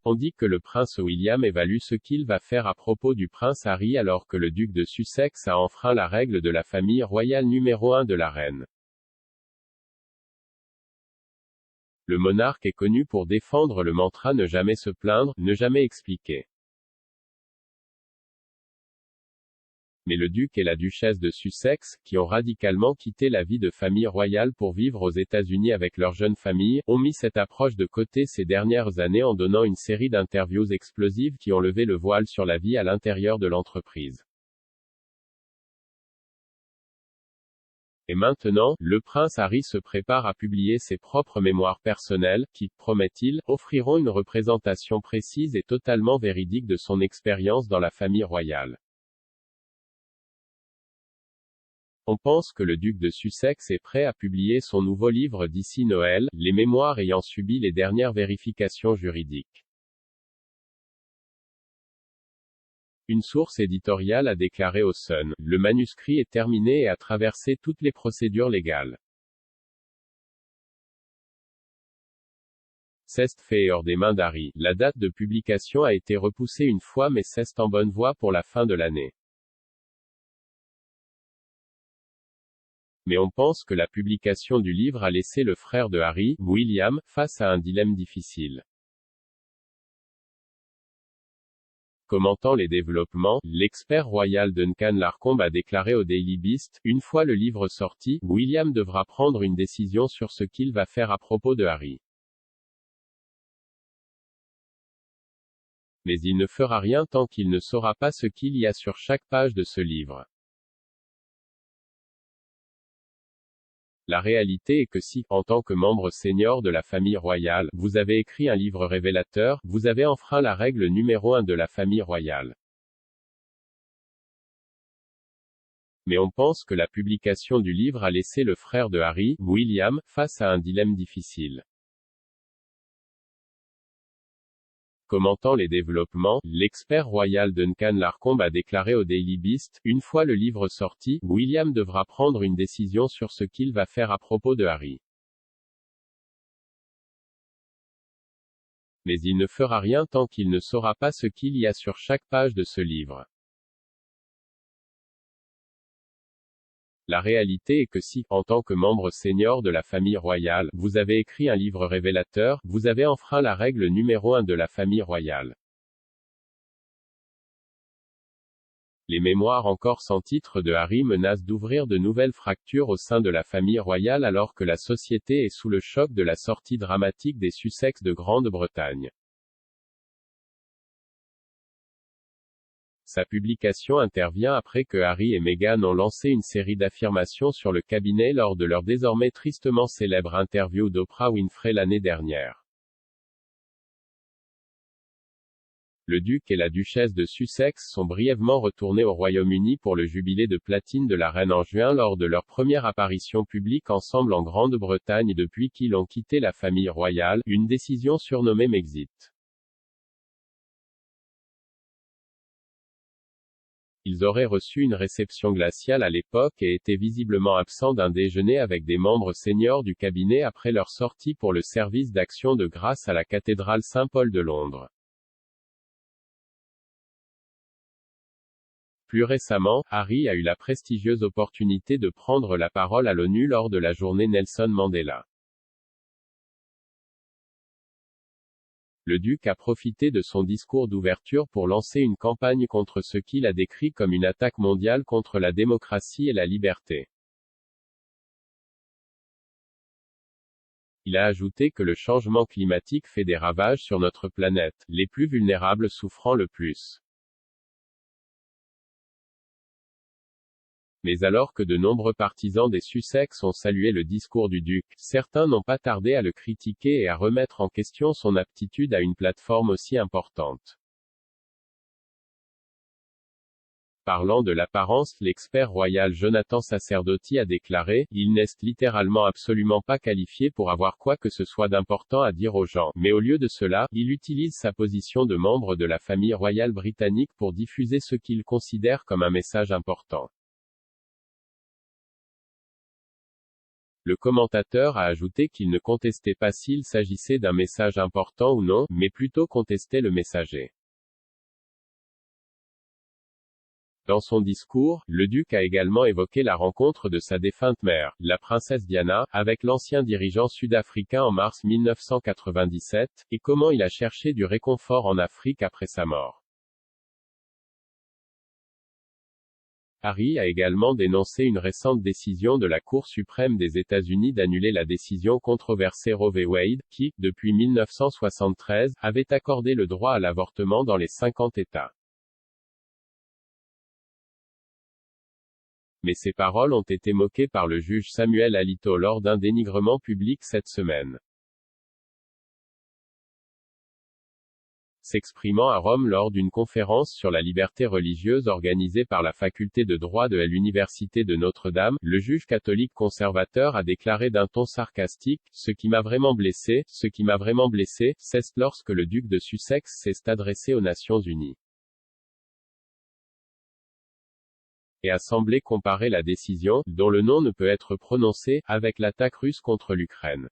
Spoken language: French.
on dit que le prince William évalue ce qu'il va faire à propos du prince Harry alors que le duc de Sussex a enfreint la règle de la famille royale numéro 1 de la reine. Le monarque est connu pour défendre le mantra ne jamais se plaindre, ne jamais expliquer. Mais le duc et la duchesse de Sussex, qui ont radicalement quitté la vie de famille royale pour vivre aux États-Unis avec leur jeune famille, ont mis cette approche de côté ces dernières années en donnant une série d'interviews explosives qui ont levé le voile sur la vie à l'intérieur de l'entreprise. Et maintenant, le prince Harry se prépare à publier ses propres mémoires personnelles, qui, promet-il, offriront une représentation précise et totalement véridique de son expérience dans la famille royale. On pense que le duc de Sussex est prêt à publier son nouveau livre d'ici Noël, les mémoires ayant subi les dernières vérifications juridiques. Une source éditoriale a déclaré au Sun, le manuscrit est terminé et a traversé toutes les procédures légales. C'est fait hors des mains d'Harry. La date de publication a été repoussée une fois mais c'est en bonne voie pour la fin de l'année. Mais on pense que la publication du livre a laissé le frère de Harry, William, face à un dilemme difficile. Commentant les développements, l'expert royal Duncan Larcombe a déclaré au Daily Beast, une fois le livre sorti, William devra prendre une décision sur ce qu'il va faire à propos de Harry. Mais il ne fera rien tant qu'il ne saura pas ce qu'il y a sur chaque page de ce livre. La réalité est que si, en tant que membre senior de la famille royale, vous avez écrit un livre révélateur, vous avez enfreint la règle numéro 1 de la famille royale. Mais on pense que la publication du livre a laissé le frère de Harry, William, face à un dilemme difficile. Commentant les développements, l'expert royal Duncan Larcombe a déclaré au Daily Beast, une fois le livre sorti, William devra prendre une décision sur ce qu'il va faire à propos de Harry. Mais il ne fera rien tant qu'il ne saura pas ce qu'il y a sur chaque page de ce livre. La réalité est que si, en tant que membre senior de la famille royale, vous avez écrit un livre révélateur, vous avez enfreint la règle numéro 1 de la famille royale. Les mémoires encore sans titre de Harry menacent d'ouvrir de nouvelles fractures au sein de la famille royale alors que la société est sous le choc de la sortie dramatique des Sussex de Grande-Bretagne. Sa publication intervient après que Harry et Meghan ont lancé une série d'affirmations sur le cabinet lors de leur désormais tristement célèbre interview d'Oprah Winfrey l'année dernière. Le duc et la duchesse de Sussex sont brièvement retournés au Royaume-Uni pour le jubilé de platine de la reine en juin lors de leur première apparition publique ensemble en Grande-Bretagne depuis qu'ils ont quitté la famille royale, une décision surnommée Mexit. Ils auraient reçu une réception glaciale à l'époque et étaient visiblement absents d'un déjeuner avec des membres seniors du cabinet après leur sortie pour le service d'action de grâce à la cathédrale Saint-Paul de Londres. Plus récemment, Harry a eu la prestigieuse opportunité de prendre la parole à l'ONU lors de la journée Nelson Mandela. Le duc a profité de son discours d'ouverture pour lancer une campagne contre ce qu'il a décrit comme une attaque mondiale contre la démocratie et la liberté. Il a ajouté que le changement climatique fait des ravages sur notre planète, les plus vulnérables souffrant le plus. Mais alors que de nombreux partisans des Sussex ont salué le discours du duc, certains n'ont pas tardé à le critiquer et à remettre en question son aptitude à une plateforme aussi importante. Parlant de l'apparence, l'expert royal Jonathan Sacerdoti a déclaré, il n'est littéralement absolument pas qualifié pour avoir quoi que ce soit d'important à dire aux gens, mais au lieu de cela, il utilise sa position de membre de la famille royale britannique pour diffuser ce qu'il considère comme un message important. Le commentateur a ajouté qu'il ne contestait pas s'il s'agissait d'un message important ou non, mais plutôt contestait le messager. Dans son discours, le duc a également évoqué la rencontre de sa défunte mère, la princesse Diana, avec l'ancien dirigeant sud-africain en mars 1997, et comment il a cherché du réconfort en Afrique après sa mort. Harry a également dénoncé une récente décision de la Cour suprême des États-Unis d'annuler la décision controversée Roe v. Wade, qui, depuis 1973, avait accordé le droit à l'avortement dans les 50 États. Mais ces paroles ont été moquées par le juge Samuel Alito lors d'un dénigrement public cette semaine. S'exprimant à Rome lors d'une conférence sur la liberté religieuse organisée par la faculté de droit de l'Université de Notre-Dame, le juge catholique conservateur a déclaré d'un ton sarcastique, « Ce qui m'a vraiment blessé, c'est lorsque le duc de Sussex s'est adressé aux Nations Unies. Et a semblé comparer la décision, dont le nom ne peut être prononcé, avec l'attaque russe contre l'Ukraine.